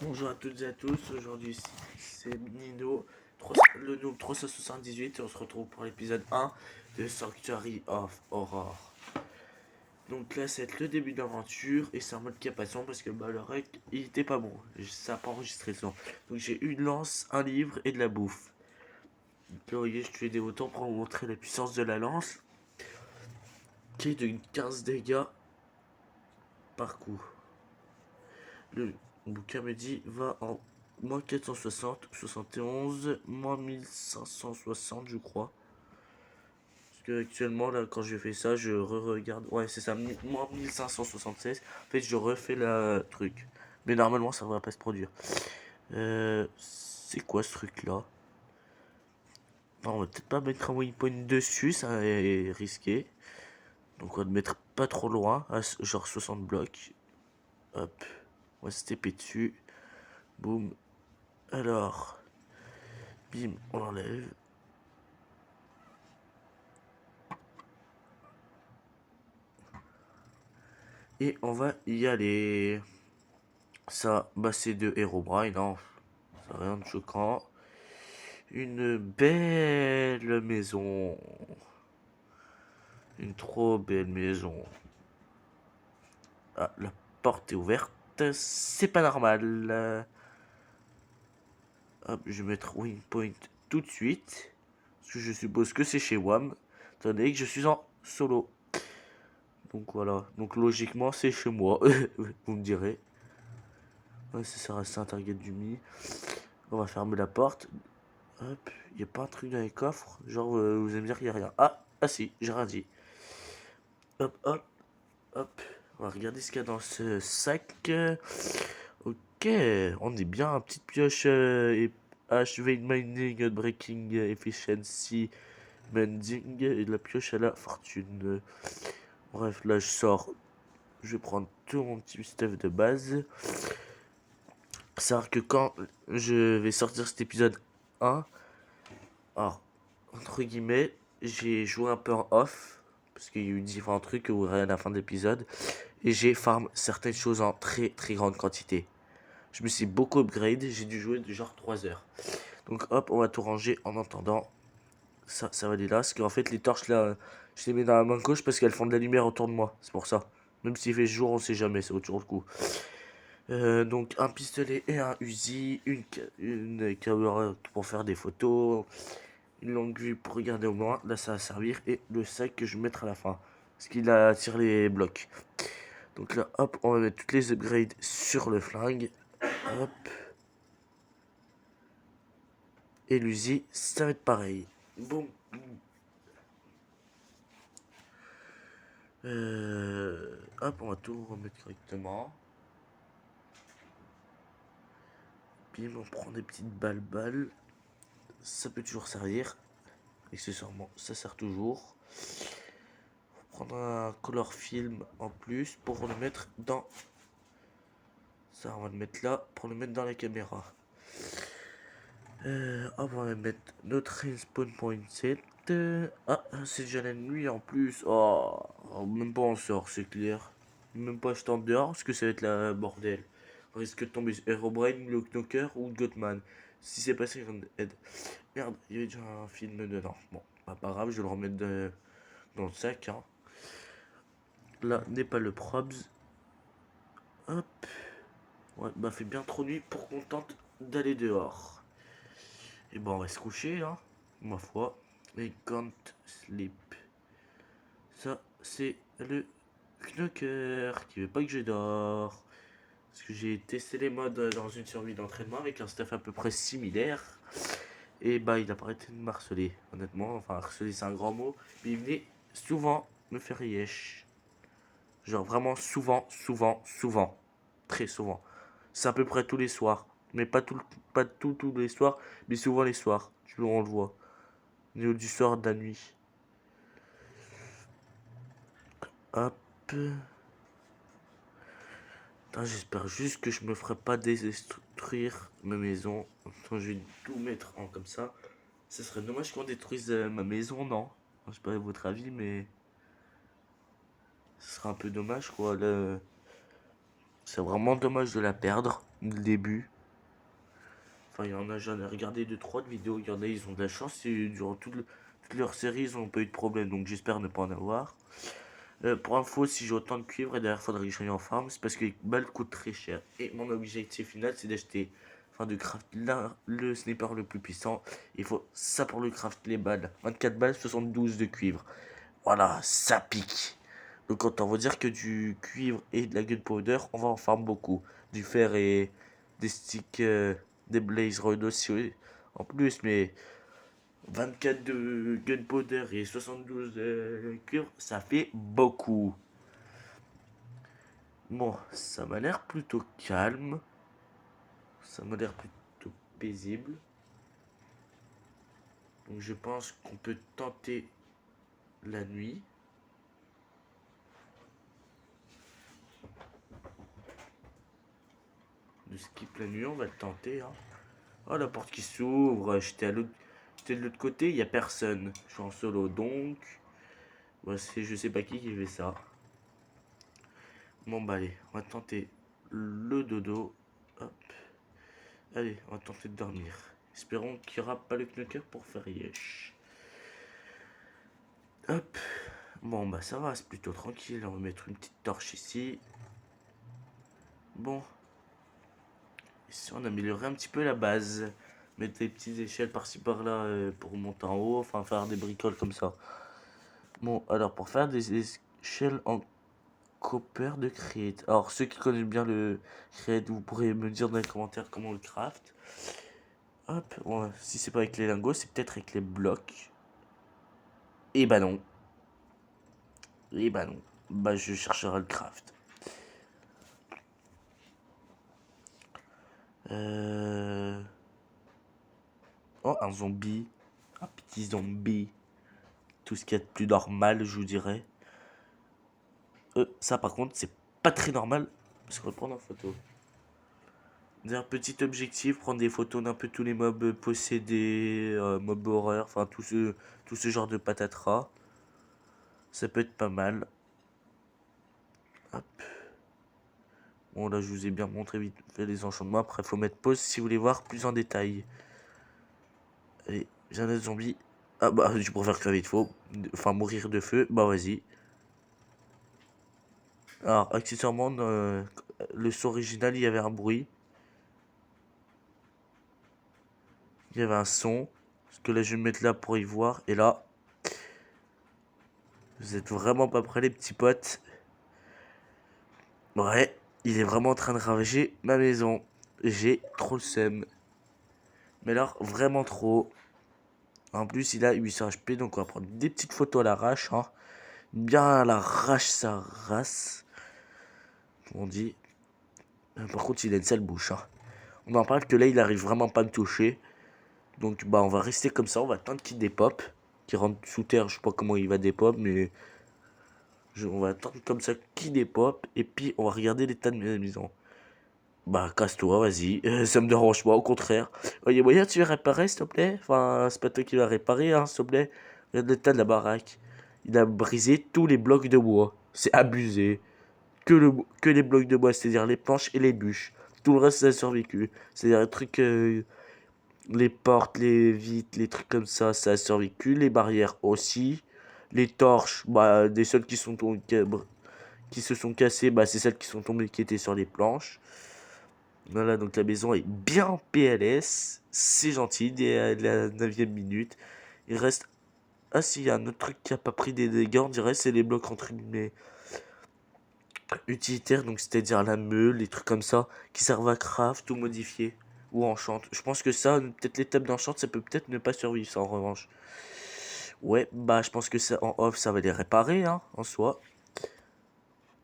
Bonjour à toutes et à tous, aujourd'hui c'est Nino, le noob 378 et on se retrouve pour l'épisode 1 de Sanctuary of Horror. Donc là c'est le début d'aventure et c'est en mode capation parce que le rec il était pas bon, ça n'a pas enregistré le son. Donc j'ai une lance, un livre et de la bouffe. Donc là vous voyez je tue des moutons pour vous montrer la puissance de la lance qui est de 15 dégâts par coup. Le bouquin me dit va en moins 460, 71, moins 1560 je crois. Parce que actuellement là quand je fais ça je re-regarde. Ouais c'est ça, moins 1576. En fait je refais la truc. Mais normalement ça va pas se produire. C'est quoi ce truc là? Non, on va peut-être pas mettre un waypoint dessus, ça est risqué. Donc on va le mettre pas trop loin, à genre 60 blocs. Hop, on va se taper dessus. Boum. Alors, bim, on enlève. Et on va y aller. Ça, bah c'est de Herobrine, hein. Ça rien de choquant. Une belle maison. Une trop belle maison. Ah, la porte est ouverte. C'est pas normal. Hop, je vais mettre waypoint tout de suite. Parce que je suppose que c'est chez WAM. Étant donné que je suis en solo. Donc voilà. Donc logiquement, c'est chez moi. Vous me direz. Ouais, ça reste un target du Mi. On va fermer la porte. Hop, y a pas un truc dans les coffres? Genre, vous allez me dire qu'il y a rien. Ah si, j'ai rien dit. Hop, hop, hop. On va regarder ce qu'il y a dans ce sac. Ok, on est bien. Petite pioche et HV Mining, Breaking Efficiency, Mending et de la pioche à la fortune. Bref, là je sors. Je vais prendre tout mon petit stuff de base. Savoir que quand je vais sortir cet épisode 1, alors, entre guillemets, j'ai joué un peu en off, parce qu'il y a eu différents trucs que vous verrez à la fin de l'épisode, et j'ai farm certaines choses en très très grande quantité. Je me suis beaucoup upgrade, j'ai dû jouer du genre 3 heures. Donc hop, on va tout ranger en attendant. Ça va aller là, parce qu'en fait les torches là, je les mets dans la main gauche parce qu'elles font de la lumière autour de moi, c'est pour ça. Même s'il fait jour, on sait jamais, c'est toujours le coup. Donc un pistolet et un Uzi, une caméra pour faire des photos, une longue vue pour regarder au loin, là ça va servir, et le sac que je vais mettre à la fin, parce qu'il attire les blocs. Donc là hop, on va mettre toutes les upgrades sur le flingue, hop. Et l'Uzi, ça va être pareil. Boum. Hop, on va tout remettre correctement. Bim, on prend des petites balles. Ça peut toujours servir. Accessoirement, ça sert toujours. On va prendre un color film en plus pour le mettre dans... Ça, on va le mettre là pour le mettre dans la caméra. Hop, on va mettre notre respawn point set. Ah, c'est déjà la nuit en plus. Oh, même pas on sort, c'est clair. Même pas je tente dehors parce que ça va être la bordel. On risque de tomber sur Herobrine, le Knocker ou Gotman. Si c'est passé, aide. Merde, il y avait déjà un film dedans. Bon, bah, pas grave, je vais le remettre dans le sac. Hein. Là n'est pas le probs. Hop. Ouais, bah fait bien trop nuit pour qu'on tente d'aller dehors. Et bon, on va se coucher, hein, ma foi. Et can't sleep. Ça, c'est le Knocker qui veut pas que je dors. Parce que j'ai testé les modes dans une survie d'entraînement avec un stuff à peu près similaire. Et bah, il a pas arrêté de me harceler, honnêtement. Enfin, harceler, c'est un grand mot. Mais il venait souvent me faire yesh. Genre vraiment souvent. Très souvent. C'est à peu près tous les soirs. Mais pas tous les soirs, mais souvent les soirs. On le voit. Au niveau du soir de la nuit. Hop. J'espère juste que je me ferai pas détruire ma maison. Attends, je vais tout mettre en comme ça. Ce serait dommage qu'on détruise ma maison, non? Je sais pas votre avis, mais ce serait un peu dommage, quoi. Là, c'est vraiment dommage de la perdre, le début. Enfin, il y en a, j'en ai regardé 2-3 de vidéos. Il y en a, ils ont de la chance. Et durant toute leur série, ils n'ont pas eu de problème. Donc j'espère ne pas en avoir. Pour info, si j'ai autant de cuivre, et d'ailleurs, faudrait que j'aille en farm, c'est parce que les balles coûtent très cher. Et mon objectif final, c'est d'acheter, enfin, de craft le sniper le plus puissant. Il faut ça pour le craft les balles. 24 balles, 72 de cuivre. Voilà, ça pique. Donc, autant vous dire que du cuivre et de la gunpowder, on va en farm beaucoup. Du fer et des sticks, des blaze rod aussi, en plus, mais 24 de gunpowder et 72 de cuivre, ça fait beaucoup. Bon, ça m'a l'air plutôt calme. Ça m'a l'air plutôt paisible. Donc je pense qu'on peut tenter la nuit. De skip la nuit, on va le tenter. Hein. Oh, la porte qui s'ouvre. J'étais de l'autre côté, il n'y a personne. Je suis en solo, donc... Ouais, c'est je sais pas qui fait ça. Bon, bah allez, on va tenter le dodo. Hop. Allez, on va tenter de dormir. Espérons qu'il n'y aura pas le knocker pour faire yesh. Hop. Bon, bah ça va, c'est plutôt tranquille. On va mettre une petite torche ici. Bon. Ici, on a amélioré un petit peu la base. Mettre des petites échelles par-ci par-là pour monter en haut. Enfin, faire des bricoles comme ça. Bon, alors pour faire des échelles en copper de create. Alors, ceux qui connaissent bien le create, vous pourrez me dire dans les commentaires comment on le craft. Hop, bon, si c'est pas avec les lingots, c'est peut-être avec les blocs. Et bah non. Et bah non. Bah je chercherai le craft. Oh, un zombie. Un petit zombie. Tout ce qu'il y a de plus normal, je vous dirais. Ça par contre, c'est pas très normal. Parce qu'on va le prendre en photo. D'ailleurs, petit objectif, prendre des photos d'un peu tous les mobs possédés, mobs horreur, enfin tout ce genre de patatras. Ça peut être pas mal. Hop. Bon là je vous ai bien montré vite fait les enchantements. Après faut mettre pause si vous voulez voir plus en détail. Allez, j'ai un autre zombie. Ah bah je préfère crever de feu. Enfin mourir de feu. Bah vas-y. Alors accessoirement le son original il y avait un bruit. Il y avait un son. Parce que là je vais me mettre là pour y voir. Et là. Vous êtes vraiment pas prêts les petits potes. Ouais. Il est vraiment en train de ravager ma maison. J'ai trop le seum. Mais alors vraiment trop. En plus, il a 800 HP, donc on va prendre des petites photos à l'arrache. Hein. Bien à l'arrache sa race. On dit. Par contre, il a une sale bouche. Hein. On en parle que là, il arrive vraiment pas à me toucher. Donc, bah, on va rester comme ça. On va attendre qu'il dépop. Qu'il rentre sous terre. Je sais pas comment il va dépop, mais. On va attendre comme ça qu'il dépop. Et puis, on va regarder l'état de la maison. Bah, casse-toi, vas-y. Ça me dérange pas, au contraire. Il y a moyen, tu veux réparer, s'il te plaît? Enfin, c'est pas toi qui vas réparer, hein, s'il te plaît. Regarde l'état de la baraque. Il a brisé tous les blocs de bois. C'est abusé. Que les blocs de bois, c'est-à-dire les planches et les bûches. Tout le reste, ça a survécu. C'est-à-dire les trucs, les portes, les vitres, les trucs comme ça a survécu. Les barrières aussi. Les torches, bah, des seules qui se sont cassées, bah, c'est celles qui sont tombées qui étaient sur les planches. Voilà, donc la maison est bien en PLS. C'est gentil, dès la 9e minute. Il reste. Ah, si, il y a un autre truc qui a pas pris des dégâts, on dirait, c'est les blocs entre guillemets utilitaires, donc c'est-à-dire la meule, les trucs comme ça, qui servent à craft ou modifier, ou enchant. Je pense que ça, peut-être les tables d'enchant, ça peut peut-être ne pas survivre, ça en revanche. Ouais, bah je pense que ça en off, ça va les réparer, hein, en soi.